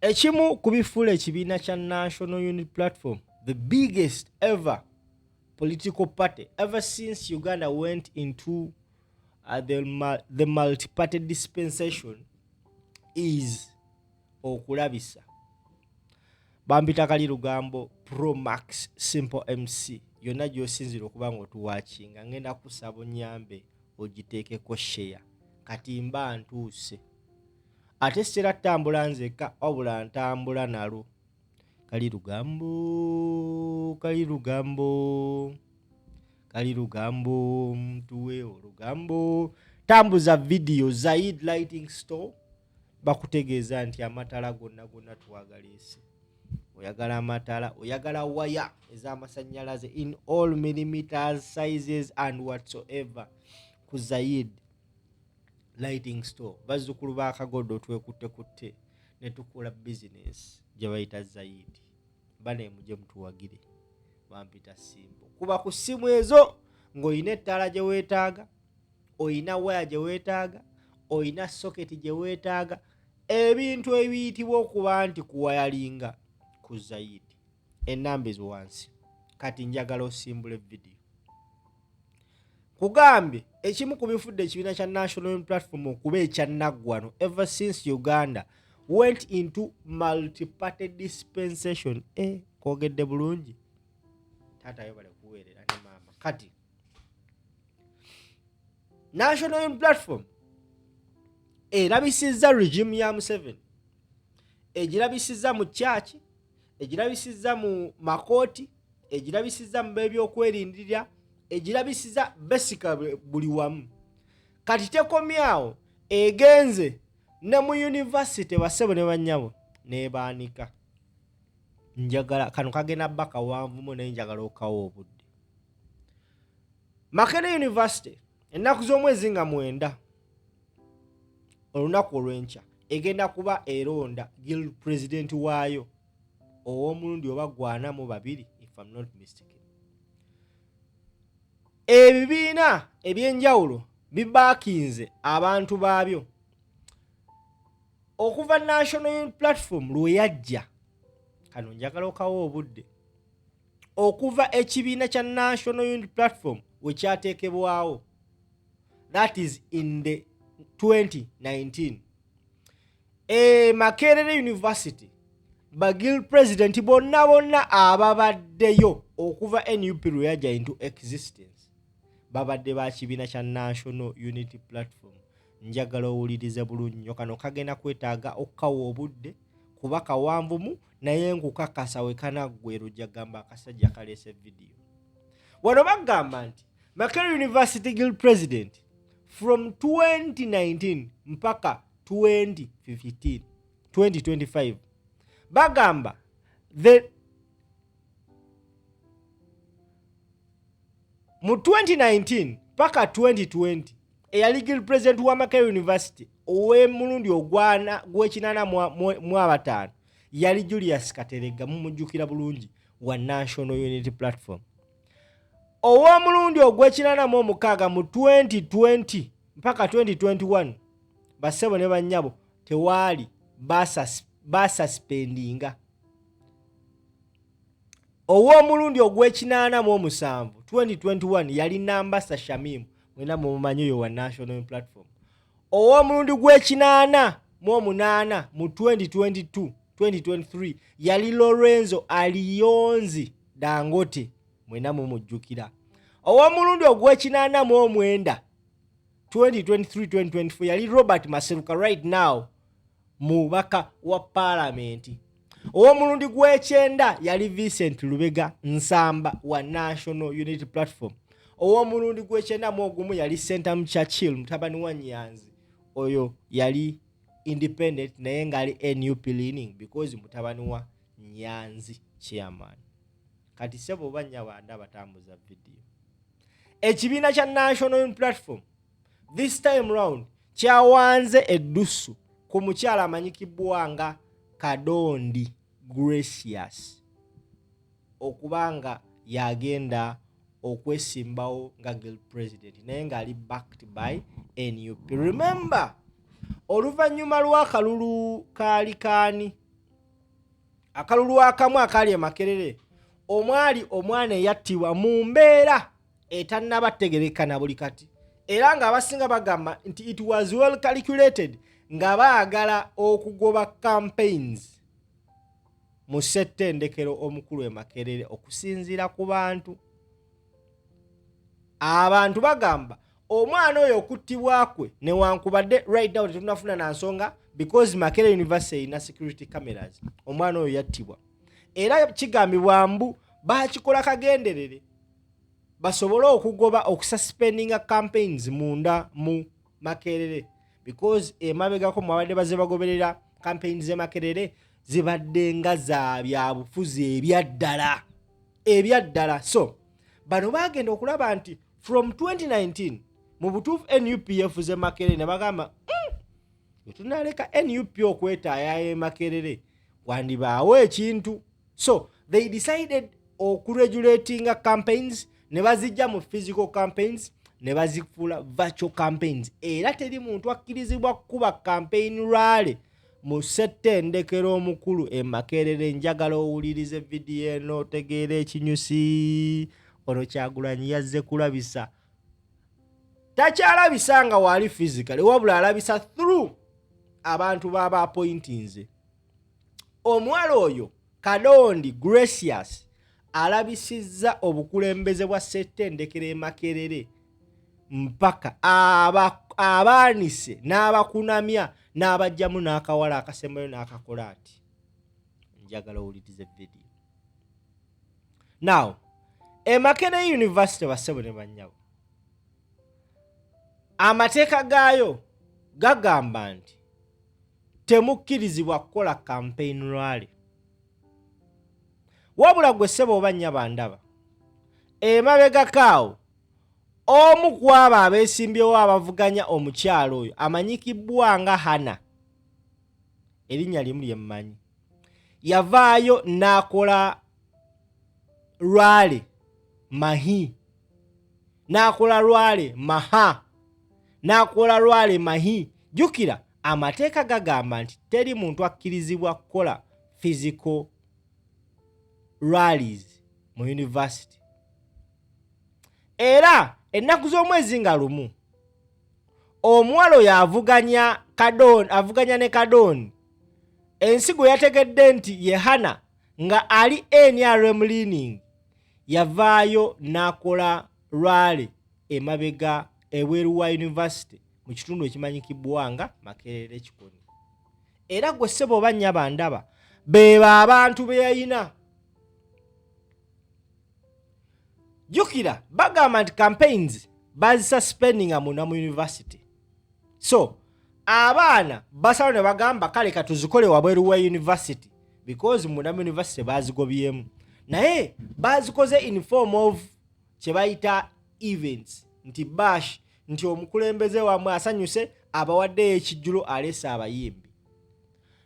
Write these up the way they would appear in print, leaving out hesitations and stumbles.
ekimu kubifuula ekibiina kya National Unity Platform, the biggest ever political party ever since Uganda went into the multi-party dispensation, is okulabisa bampita kali lugambo Pro Max Simple MC yonna gy'osinzira okuba ng'otuwaakinga ngenda kusaba onyambe ogiteekeko share kati mba ntuuse ate sitera ttambula nzeka wabula ntambula nalo kali lugambo mtuwe olugambo tambuza video Zaid Lighting Store bakutegeeza nti amatala gonna tuwagalese. Oyagala amatala, oyagala waya ez'amasannyalaze in all millimeters, sizes and whatsoever ku Zaid Lighting Store. Bazzukulu ba Kagodo twekutte ne tukola business gye bayita Zaid. Bane muje mutuwagire bampita simbo. Kuba ku simu ezo ng'oyina ettala gye weetaaga, oyina waya gye weetaaga, oyina socket gye weetaaga, ebintu ebiyitibwa okuba nti kuwayalinga ku Zaid. Ennamba ezo wansi. Kati njagala osimbule video. Kugambye ekimu ku bifudde ekibiina kya National Unity Platform okuba ekyannaggwano ever since Uganda went into multi-party dispensation. Kwogedde bulungi? Taata yobale kuweerera ne maama. Kati National Unity Platform erabisizza regime ya Museveni, egirabisizza mu church, egirabisizza mu makooti, egirabisizza mu by'okwerindirira, egirabisizza basically buli wamu. Kati tekomyawo egenze ne mu university basebo ne bannyabo nebaanika. Njagala kano kagenda baka wanvumu naye njagala okawo obudde. Makerere University ennaku z'omwezi nga 9 olunaku olw'enkya egenda kuba eronda guild president waayo ow'omulundi oba gwana mu babiri if I'm not mistaken. Ebibiina ebyenjawulo bibaakinze abantu baabyo okuva National Unity Platform lwe yajja. Kano njagala okawo obudde. Okuva ekibiina kya National Unity Platform we kyateekebwawo, that is in the 2019. Makerere University bagil president bonna ababaddeyo okuva NUP lwe yajja into existence babadde ba kibiina kya National Unity Platform. Njagala owulirize bulungi nnyo. Kano kagenda kwetaaga okukawa obudde kuba kawanvumu naye nkukakasa we kanaggwero jagamba akasajja kaleese video. Wano bagamba nti Makerere University guild president from 2019 mpaka 2025 bagamba mu 2019 mpaka 2020 eyali guild president wa Makerere University ow'emulundi gw'ekinana mu abataano yali Julius Katerega, mumujjukira bulungi, wa National Unity Platform. Ow'omulundi ogw'ekinana mu omukaaga mu 2020 mpaka 2021 basebo ne bannyabo tewaali basuspendinga. Ow'omulundi ogw'ekinana mu omusanvu 2021 yali Nambasa Shamim, mwena mumanyi oyo wa National Unity Platform. Ow'omulundi gw'ekinana mu omunaana mu 2023 yali Lorenzo Alionzi Dangote, mwena mumujjukira. Ow'omulundi ogw'ekinana mu omwenda 2023-2024 yali Robert Maseruka, right now mubaka wa parliament. Ow'omulundi gw'ekyenda yali Vincent Lubega Nsamba wa National Unity Platform. Ow'omulundi gw'ekyenda mu ogumu yali Center Churchill mutabani wa Nyanzi, oyo yali independent naye ngali NUP leaning because mutabani wa Nyanzi chairman. Kati sebo banya banda batambuza video. Ekibiina kya National Unity Platform this time round kyawanze eddusu ku mukyala amanyikibwa nga Kadondi Gracious okubanga yagenda okwesimbawo nga guild president naye ngali backed by NUP. Remember oluvannyuma lw'akalulu kaali kaani akalulu akamu akali e Makerere omwana eyattibwa mu mbeera etannaba tegereka na buli kati, era ng'abasinga bagamba nti it was well calculated nga baagala okugoba campaigns mu ssettendekero omukulu e Makerere okusinziira ku bantu. Abantu bagamba omwana oyo okuttibwa kwe newankubadde right now tetunafuna na nsonga because Makerere University ina security cameras, omwana oyo yattibwa era kigambibwa mbu bakikola kagenderere basobole okugoba okususpendinga campaigns munda mu Makerere because emabegako mwabadde bagoberera campaigns e Makerere zibadde nga za byabufuzi ebyaddala. So bano bagenda okulaba nti from 2019 mu butuufu NUP yefuze Makerere ne bagamba tunaleka NUP okwetaayo e Makerere wandibaawo ekintu. So they decided okuregulatinga campaigns ne bazijja mu physical campaigns ne bazifuula virtual campaigns, era teri muntu akkirizibwa kuba campaign rally mu ssettendekero omukulu e Makerere. Njagala owulirize vidiyo eno otegeera ekinyusi. Ono Kyagulanyi yazze kulabisa, takyalabisa nga wali physically wabula alabisa through abantu baba appointinze. Omuwala oyo Kadondi Gracious alabisizza obukulembeze bwa ssettendekero e Makerere mpaka abaanise n'abakunamya n'abajjamu n'akawala akasembayo n'akakola ati. Njagala owulirize video. Now e Makerere University bassebo ne bannyabo, amateeka gaayo gagamba nti temukkirizibwa kukola campaign rally. Wabula gwe ssebo oba nnyaba ndaba emabegakaawo omu ku abo abeesimbyewo abavuganya omukyalo oyo amanyikibbwa nga Hana, erinnya limu lye mmanyi, yavaayo n'akola rally Mahi, n'akola rally Maha, n'akola rally Mahi. Jjukira amateeka gagamba nti teri muntu akkirizibwa kukola physical rallies mu university. Era ennaku z'omwezi nga lumu omuwala oyo avuganya ne Kadondi ensigo yategedde nti ye Hana nga ali NRM leaning, yavaayo n'akola rally emabega ebweru wa university mu kitundu ekimanyikibbwa nga Makerere Kikoni. Era gwe ssebo oba nnyaba ndaba beeba abantu be yayina. Jjukira bagamba nti campaigns bazisuspendinga mu university. So abaana basalawo ne bagamba kale katuzikole wabweru wa university because mu university bazigobyemu, naye bazikoze in form of kye bayita events, nti bash, nti omukulembeze wamwe asanyuse abawaddeyo ekijjulo alese abayimbi.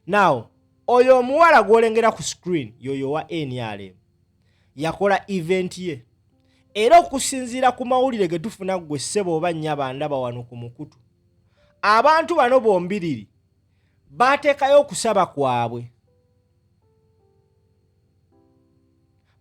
Now oyo omuwala gw'olengera ku screen yoyo wa NRM yakola event ye, era okusinziira ku mawulire ge tufuna gwe ssebo oba nnyaba ndaba wano ku mukutu, abantu bano bombiriri bateekayo okusaba kwabwe.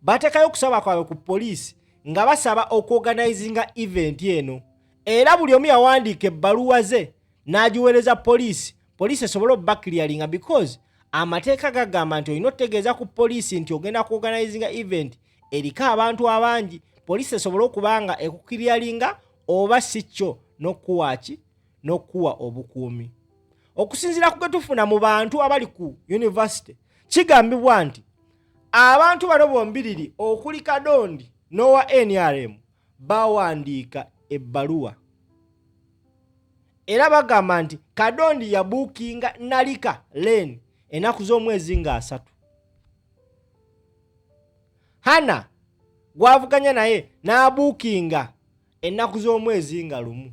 Bateekayo okusaba kwabwe ku poliisi nga basaba okuorganizinga event eno, era buli omu yawandiika ebbaluwa ze n'agiweereza poliisi, poliisi esobole obbakiriyalinga because amateeka gagamba nti olina otegeeza ku poliisi nti ogenda kuorganizinga event eriko abantu abangi, poliisi esobole okubanga ekukiriyalinga oba si kyo n'okuwaaki n'okuwa obukuumi. Okusinziira ku ge tufuna mu bantu abali ku university kigambibwa nti abantu bano bombiriri okuli Kadondi n'owa NRM bawandiika ebbaluwa, era bagamba nti Kadondi yabuukinga Nalika Lane ennaku z'omwezi nga 3. Hana gwavuganya naye n'abuukinga ennaku z'omwezi nga 1.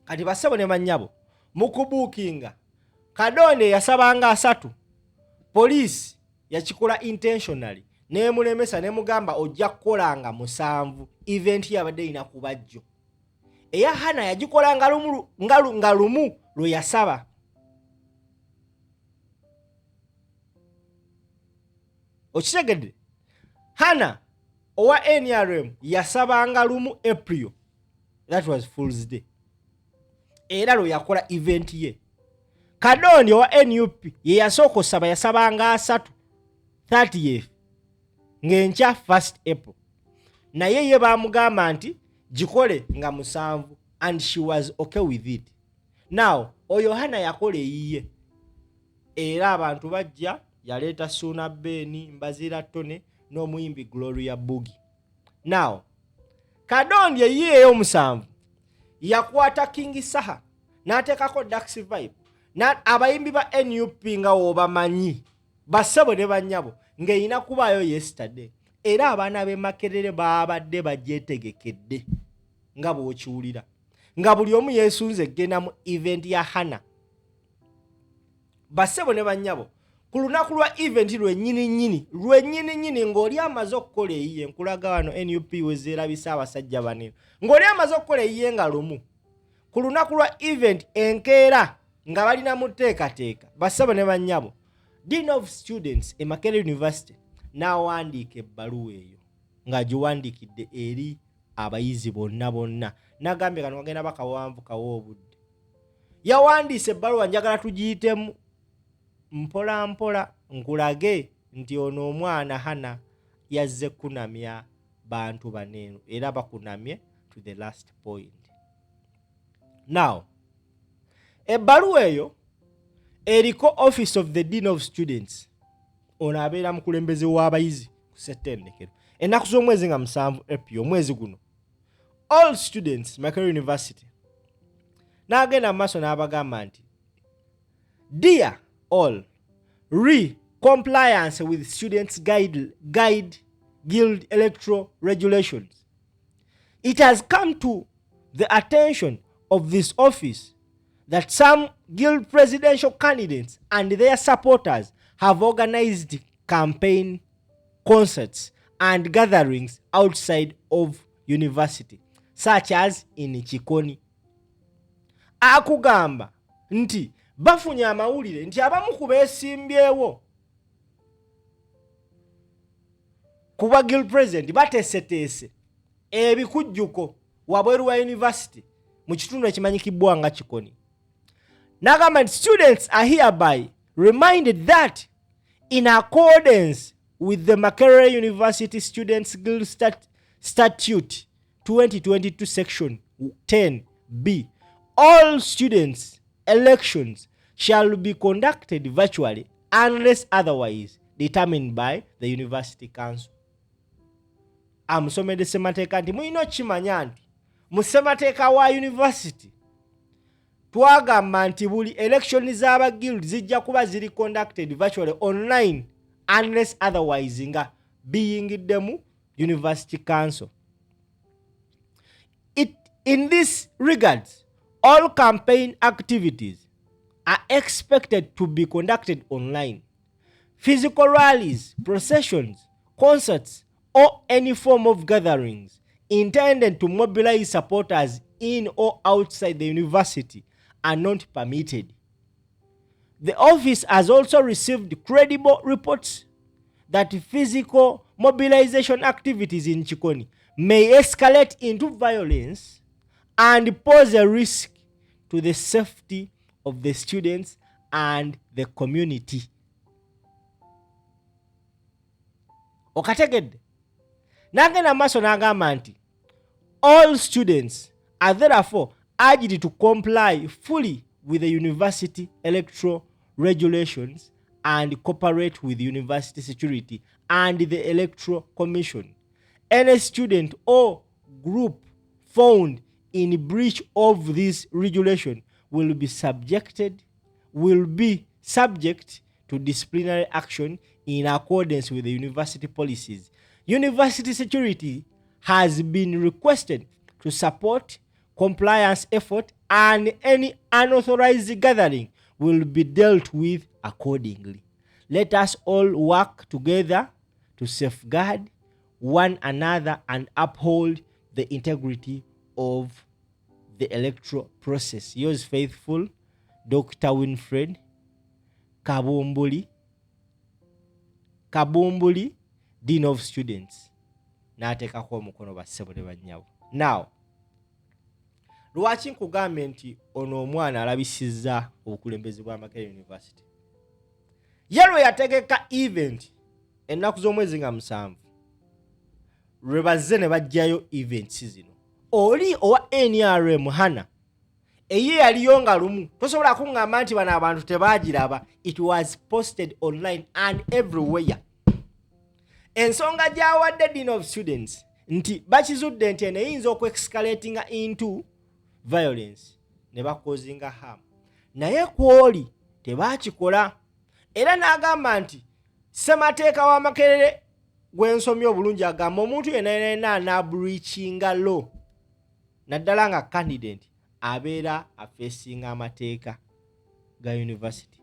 Kati bassebo ne bannyabo mu kubuukinga Kadondi yasabanga 3, poliisi yakikola intentionally n'emulemesa n'emugamba ojja kukolanga 7 event yabadde erina kubajjo. Eya Hana yagikola nga lumu lwe yasaba. okitegedde. Hannah owa NRM yasabanga lumu April, that was Fool's Day, era lwe yakola event ye. Kadondi owa NUP ye yasooka osaba, yasabanga 30th ng'enkya 1st April, naye ye baamugamba nti gikole nga 7 and she was okay with it. Now oyo Hannah yakola eyiye, era abantu bajja, yaleeta Suna Beni, Mbazira Tone n'omuyimbi Gloria Boogie. Now Kadondi eyiye ey'omusanvu yakwata King Saha n'ateekako Dax Vibe, abayimbi ba NUP nga wobamanyi bassebo ne bannyabo ng'erina kubaayo yesterday, era abaana b'e Makerere babadde bagyetegekedde nga bw'okiwulira, nga buli omu yeesunze egenda mu event ya Hannah. Bassebo ne bannyabo ku lunaku lwa event lwennyini ng'oli amaze okukola eyiye, nkulaga wano NUP wezeerabisa abasajja banene, ng'oli amaze okukola eyiye nga lumu ku lunaku lwa event enkeera nga balina mu tteekateeka, bassebo ne bannyabo, Dean of Students e Makerere University n'awandiika ebbaluwa eyo ng'agiwandiikidde eri abayizi bonna, n'agambye kano kagenda bakawanvu kawa obudde. Yawandiise ebbaluwa, njagala tugiyitemu mpola mpola nkulage nti ono omwana Hannah yazze kunamya bantu baneeno, era bakunamye to the last point. Now ebbaluwa eyo eriko Office of the Dean of Students, ono abeera mukulembeze w'abayizi ku ssettendekero, ennaku z'omwezi nga 7 April, omwezi guno. All students Makerere University. N'agenda mu maaso n'abagamba nti, Dear all, compliance with students guild electoral regulations. It has come to the attention of this office that some guild presidential candidates and their supporters have organized campaign concerts and gatherings outside of university, such as in Chikoni. Akugamba nti bafunye amawulire nti abamu ku beesimbyewo kuba guild president bateeseteese ebikujjuko wabweru wa university mu kitundu ekimanyikibwa nga Chikoni. N'agamba nti students are hereby reminded that in accordance with the Makerere University Students Guild Statute 2022 Section 10B, all students' elections shall be conducted virtually unless otherwise determined by the University Council. Amusomedde ssemateeka nti mulina okukimanya nti mu ssemateeka wa university twagamba nti buli election z'aba guild zijja kuba ziri conducted virtually online unless otherwise nga biyingiddemu University Council. In this regard, all campaign activities are expected to be conducted online. Physical rallies, processions, concerts, or any form of gatherings intended to mobilize supporters in or outside the university are not permitted. The office has also received credible reports that physical mobilization activities in Chikoni may escalate into violence and pose a risk to the safety of the students and the community. Okategedde. N'agenda maaso n'agamba nti all students are therefore urged to comply fully with the university electoral regulations and cooperate with university security and the electoral commission. Any student or group found in breach of this regulation will be subject to disciplinary action in accordance with the university policies. University security has been requested to support compliance effort, and any unauthorized gathering will be dealt with accordingly. Let us all work together to safeguard one another and uphold the integrity of the electoral process. Yours faithful, Dr. Winfred Kabumbuli, Kabumbuli Dean of Students n'ateekako omukono bassebo ne bannyabo. Now lwaki nkugambye nti ono omwana alabisizza obukulembeze bwa Makerere University? Ye lwe yategeka event ennaku z'omwezi nga 7 lwe bazze ne bajjayo events zino. Oli owa NRM Hana eye yaliyo nga lumu tosobola kuŋŋamba nti bano abantu tebaagiraba. It was posted online and everywhere. Ensonga gy'awadde Dean of Students nti bakizudde nti eyinza okwe-escalatinga into violence ne bakozinga harm, naye kwoli tebaakikola. Era n'agamba nti ssemateeka wa Makerere gw'ensomya obulungi agamba omuntu yenna n'abreachinga law naddala nga candidate abeera afeesinga amateeka ga university.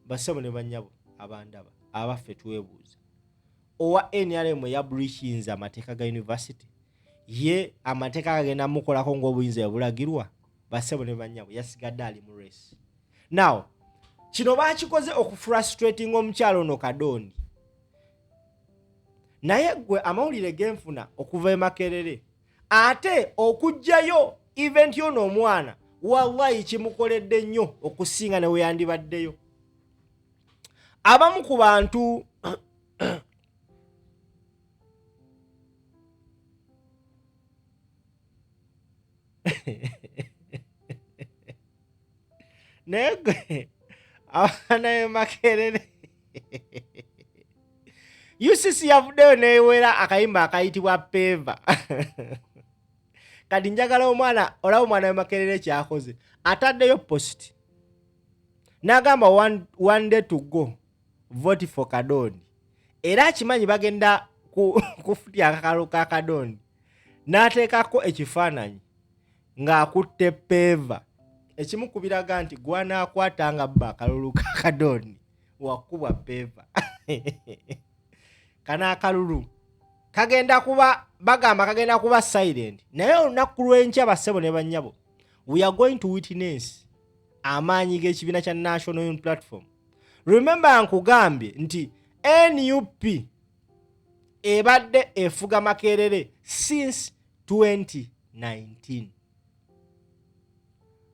Bassebo ne bannyabo abandaba abaffe twebuuza, owa NRM ya breachinze amateeka ga university, ye amateeka agenda mukolako ng'obuyinza bulagirwa? Bassebo ne bannyabo yasigadde ali mu race. Now kino baakikoze okufrustrating omukyalo ono Kadondi, naye gwe amawulire genfuna okuva e Makerere ate okujjayo event yono omwana wallahi kimukoledde nnyo okusinga ne weyandibaddeyo. Abamu ku bantu naye gwe abaana be Makerere UCC yavuddeyo neewera akayimba akayitibwa Peva. Kati njagala omwana olaba omwana we Makerere kyakoze, ataddeyo post n'agamba one day to go vote for Kadondi. Era akimanyi bagenda kufutya akakalo ka Kadondi, n'ateekako ekifaananyi ng'akutte Peva. Ekimu kubiraga nti gwanaakwatanga bba akalulu ka Kadondi wakubwa Peva. Kana akalulu kagenda kuba bagamba kagenda kuba silent, naye olunaku lw'enkya bassebo ne bannyabo we are going to witness amaanyi g'ekibiina kya National Unity Platform. Remember nkugambye nti NUP ebadde efuga Makerere since 2019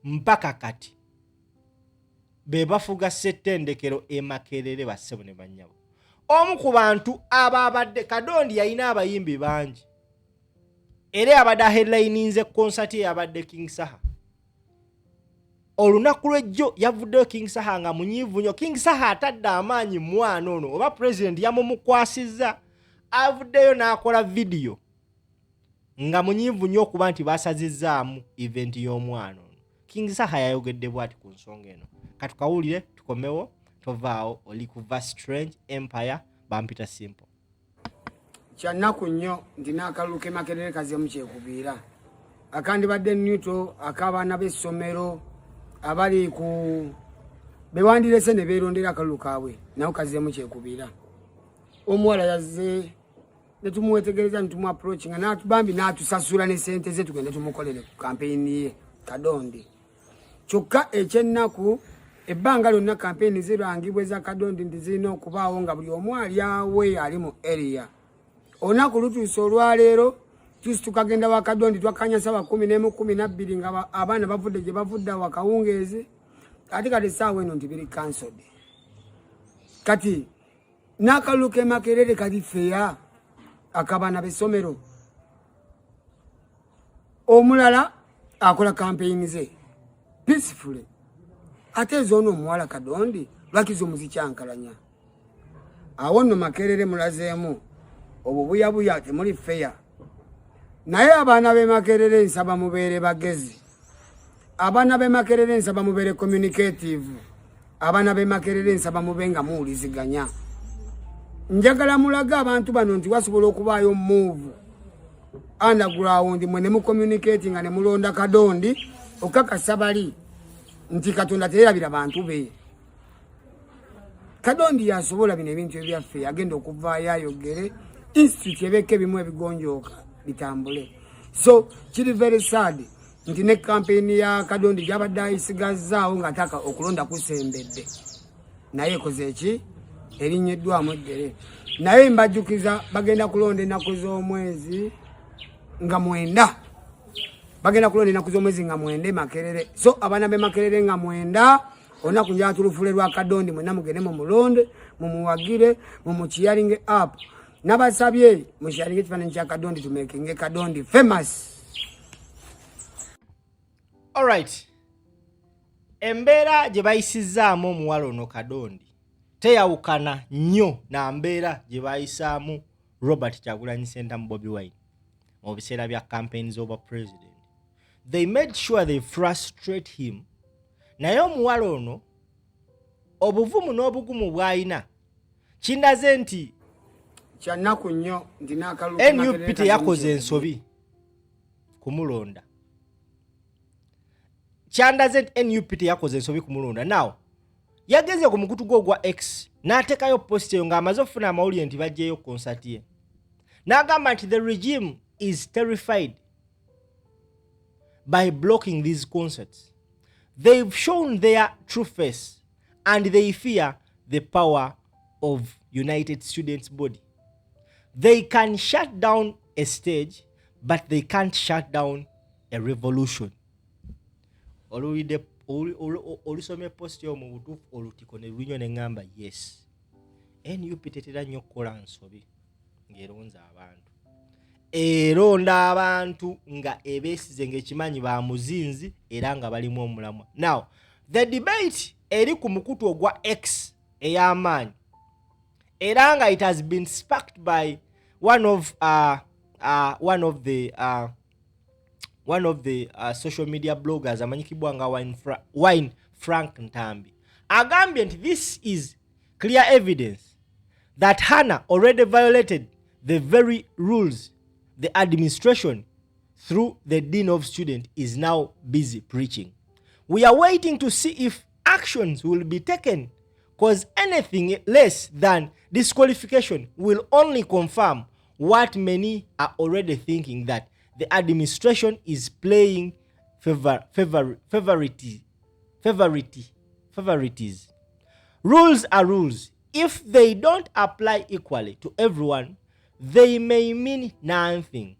mpaka kati be bafuga ssettendekero e Makerere bassebo ne bannyabo. Omu ku bantu ababadde Kadondi yalina abayimbi bangi era abadde headlininze concert yabadde King Saha. Olunaku lw'ejjo yavuddeyo King Saha nga munyiivu nnyo. King Saha atadde amaanyi mwana ono oba president yamumukwasizza, avuddeyo n'akola video nga munyiivu nnyo okuba nti basazizzaamu event y'omwana ono. King Saha yayogedde bw'ati ku nsonga eno. Katukawulire tukomewo tovaawo oli kuva Strange Empire bampita Simple. Kyannaku nnyo ndina akalulu ke Makerere kazeemu kyekubiira akandibadde nnyuto ak'abaana b'essomero abali ku bewandirese ne beerondera akalulu kaabwe nawo kazeemu kyekubiira. Omuwala yazze ne tumuwetegereza ne tumu approach nga n'atubambi n'atusasula ne ssente ze tugende tumukolere ku kampeyini ye Kadondi. Kyokka ekyennaku ebbanga lyonna kampeyini zirangibwa za Kadondi nti zirina okubaawo nga buli omu ali awe ali mu area. Olunaku lutuuse olwaleero tusi tukagenda wa Kadondi twakanya ssaawa 11:12 nga abaana bavudde gye bavudde wakawungeezi, ate kati essaawa eno nti biri cancelled. Kati n'akalulu ke Makerere kali feya akabaana b'essomero. Omulala akola kampeyini ze peacefully, ate zoono omuwala Kadondi lwakiza omuzikyankalanya. Awo nno Makerere mulazeemu obubuyabuya temuli feya. Naye abaana b'e Makerere nsaba mubeere bagezi, abaana b'e Makerere nsaba mubeere communicative, abaana b'e Makerere nsaba mube nga muwuliziganya. Njagala mulaga abantu bano nti wasobola okubaayo move underground mwe ne mu communicating nga ne mulonda Kadondi okakasa bali nti Katonda teerabira bantu be. Kadondi yasobola bino ebintu ebyaffe agenda okuvaayo ayogere institute ebeka ebimu ebigonjooka bitambule. So kiri very sad nti ne kampeyini ya Kadondi gyabadde ayisigazzaawo ng'ataka okulonda kusembedde, naye ekoze eki erinnyiddwamu eddere naye mbajjukiza bagenda kulonda ennaku z'omwezi nga 9 bagenda kulonda ennaku z'omwezi nga 9 Makerere so abaana b'e Makerere nga 9 olunaku njala tulufule lwa Kadondi mwenna mugende mumulonde mumuwagire mumukiyalinge up nabasabye mushalinge ekifaananyi kya Kadondi tumekinge Kadondi famous. Alright, embeera gye bayisizaamu omuwala ono Kadondi teyawukana nnyo na mbeera gye bayisaamu Robert Kyagulanyi Ssentamu Bobi Wine mu biseera bya campaigns over president. They made sure they frustrate him. Naye omuwala ono obuvumu n'obugumu bw'alina kindaze nti kyannaku nnyo nti n'akalulu NUP teyakoze ensobi kumulonda. Kyandaze nti NUP teyakoze ensobi kumulonda. Now yagenze ku mukutu gwo gwa X n'ateekayo post eyo ng'amaze okufuna amawulire nti bajjeeyo konsati ye n'agamba nti the regime is terrified by blocking these concerts. They've shown their true face and they fear the power of United Students Body. They can shut down a stage, but they can't shut down a revolution. Olusome post yo mu butuufu olutiko ne lunyo ne ngamba yes. NUP tetera nnyo kukola nsobi ng'eronza abantu. Eronda abantu nga ebeesize ng'ekimanyi ba muzinzi era nga balimu omulamwa. Now, the debate eri ku mukutu ogwa X ey'amaanyi era nga it has been sparked by one of the social media bloggers amanyikibwa nga Wine Frank Ntambi agambye nti this is clear evidence that Hannah already violated the very rules the administration through the Dean of Students is now busy preaching. We are waiting to see if actions will be taken, because anything less than disqualification will only confirm what many are already thinking, that the administration is playing favorites. Rules are rules. If they don't apply equally to everyone, they may mean nothing.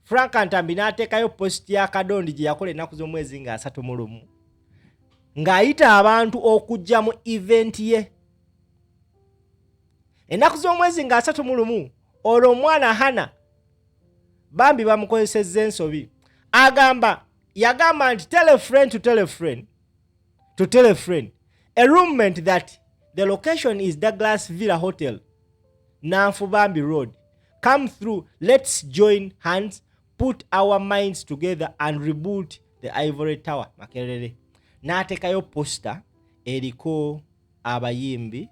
Frank Ntambi n'ateekayo post ya Kadondi gye yakola ennaku z'omwezi nga 31 ng'ayita abantu okujja mu event ye. Ennaku z'omwezi nga 31 olwo omwana Hannah bambi bamukozesezza ensobi. Yagamba nti tell a friend to tell a friend to tell a friend, a roommate, that the location is Douglas Villa Hotel, Nanfubambi Road. Come through, let's join hands, put our minds together and rebuild the Ivory Tower. Makerere n'ateekayo posta eriko abayimbi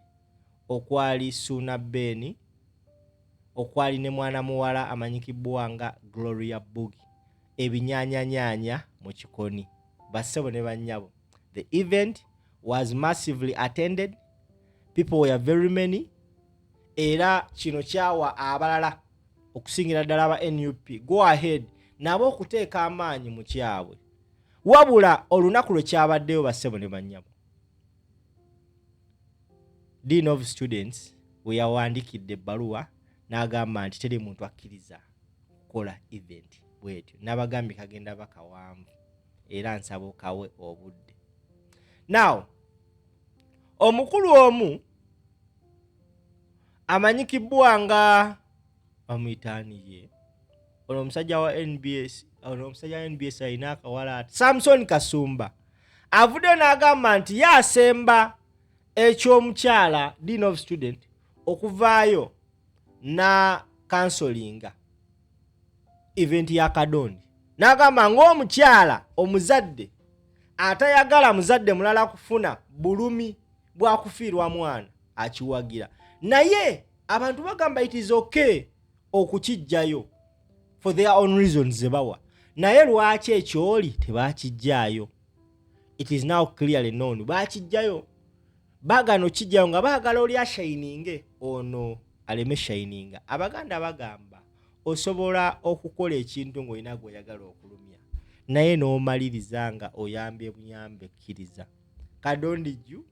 okwali Suna Beni, okwali ne mwana muwala amanyikibwa nga Gloria Bugi, ebinyaanyanya mu kikoni, bassebo ne bannyabo. The event was massively attended. People were very many. Era kino kyawa abalala okusingira ddala aba NUP go ahead nabo okuteeka amaanyi mu kyabwe. Wabula olunaku lwe kyabaddeyo bassebo ne bannyabo, Dean of Students we yawandiikidde ebbaluwa n'agamba nti teri muntu akkiriza kukola event bwetyo, n'abagambye kagenda bakawanvu era nsaba okawe obudde. Now, omukulu omu amanyikibwa nga amuyitaaniye ono omusajja wa NBS alina akawala Samson Kasumba avudde n'agamba nti yasemba ekyomukyala Dean of Student okuvaayo na kansolinga event ya Kadondi. N'agamba ng'omukyala omuzadde atayagala muzadde mulala kufuna bulumi bwa kufiirwa mwana akiwagira, naye abantu bagamba it is okay okukijjayo for their own reasons zebawa, naye lwaki ekyoli tebakijjaayo? It is now clearly known bakijjayo, bagano kijjayo nga baagala oli ashininge ono aleme shininga. Abaganda bagamba osobola okukola ekintu ng'olina gw'oyagala okulumya naye n'omaliriza nga oyambye buyambe kkiriza. Kadondi jju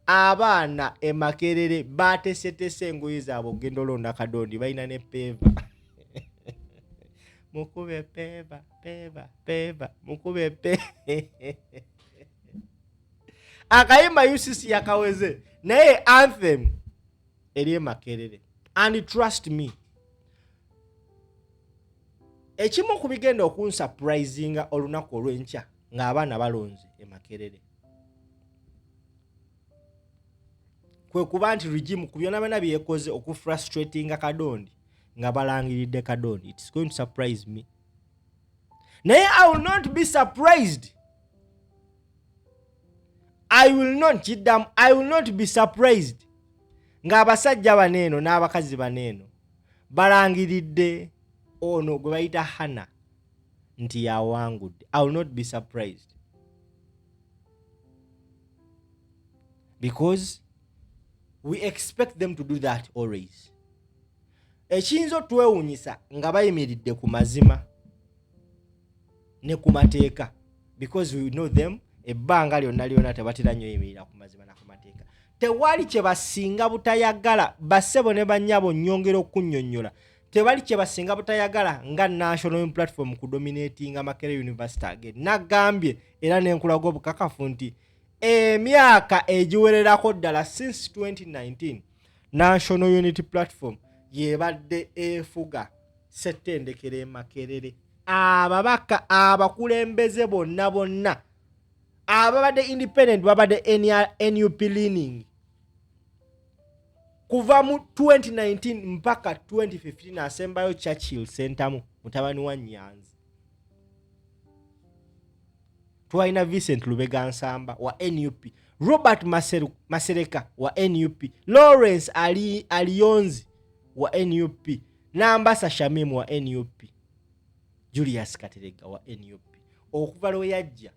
abaana e Makerere batesetese engoye zaabwe okugenda olonda kadondi balina ne peeva mukube peeva mukube akayimba UCC yakaweze naye anthem eri e Makerere. And trust me, ekimu ku bigenda okunsurprisinga olunaku olw'enkya ng'abaana balonze e Makerere kwe kuba nti regime ku byonna byonna byekoze okufrustratinga kadondi nga balangiridde kadondi. It's going to surprise me. Naye I will not be surprised. I will not be surprised ng'abasajja baneeno n'abakazi baneeno balangiridde ono gwe bayita Hannah nti yawangudde. I will not be surprised. Because we expect them to do that always. Ekiyinza otwewuunyisa nga bayimiridde ku mazima ne ku mateeka, because we know them ebbanga lyonna tebatera nnyo yimirira ku mazima na ku mateeka. Tewali kye basinga butayagala bassebo ne bannyabo nnyongera okunnyonnyola. Tewali kye basinga butayagala nga national platform ku dominatinga Makerere University again. Nagambye era n'enkulaga obukakafu nti emyaka egiwererako ddala since 2019 National Unity Platform yebadde efuga settendekere Makerere. Ababaka abakulembeze bonna ababadde independent babadde NUP leaning kuva mu 2019 mpaka 2015 asembayo Churchill Centamu mutabani wa Nyanzi. Twaina Vincent Lubega Nsamba wa NUP, Robert Masereka wa NUP, Lawrence Alionzi wa NUP, Nambasa Shamim wa NUP, Julius Katerega wa NUP. Okuva lwe yajja,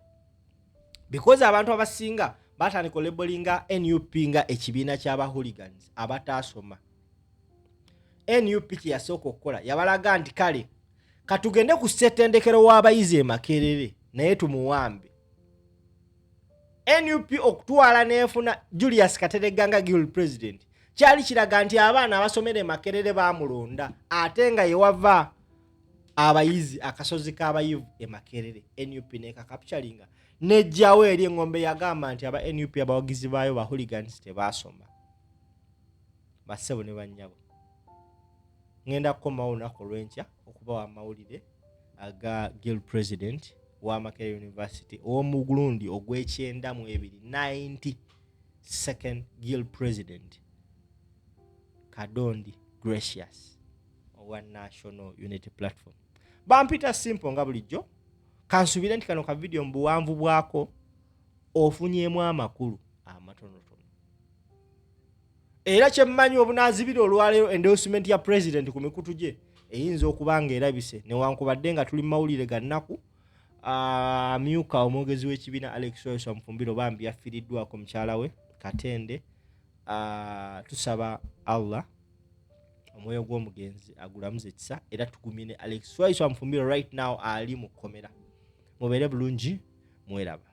because abantu abasinga batandika labelinga NUP nga ekibiina ky'aba hooligans abataasoma. NUP kye yasooka okukola yabalaga nti kale katugende ku ssettendekero w'abayizi e Makerere naye tumuwambe. NUP okutwala neefuna Julius Katerega nga guild president kyali kiraga nti abaana abasomera e Makerere baamulonda ate nga yewava abayizi akasozi k'abayivu e Makerere. NUP nekakapchalinga nejjawo eri engombe yagamba nti aba NUP abawagizi baayo ba hooligans tebaasoma. Bassebo ne bannyabo ngenda kukomawo olunaku olw'enkya okubawa amawulire aga guild president wa Makerere University ow'omugulundi ogw'ekyenda mu ebiri 92nd guild president Kadondi Gracious owa National Unity Platform. Bampita simple nga bulijjo, kansubire nti kano ka video mbuwanvu bwako ofunyemu amakulu amatonotono. Era kyemmanyi obunaazibira olwaleero endorsement ya president ku mikutu gye eyinza okubanga erabise newankubadde nga tuli mawulire ga nnaku. Myuka omwogezi w'ekibiina Alex Soyso Mufumbiro bambi yafiiriddwako mukyala we Katende. Tusaba Allah omwoyo gw'omugenzi agulamuze ekisa era tugumye ne Alex Soyso Mufumbiro right now ali mu kkomera. Mubeere bulungi, mweraba.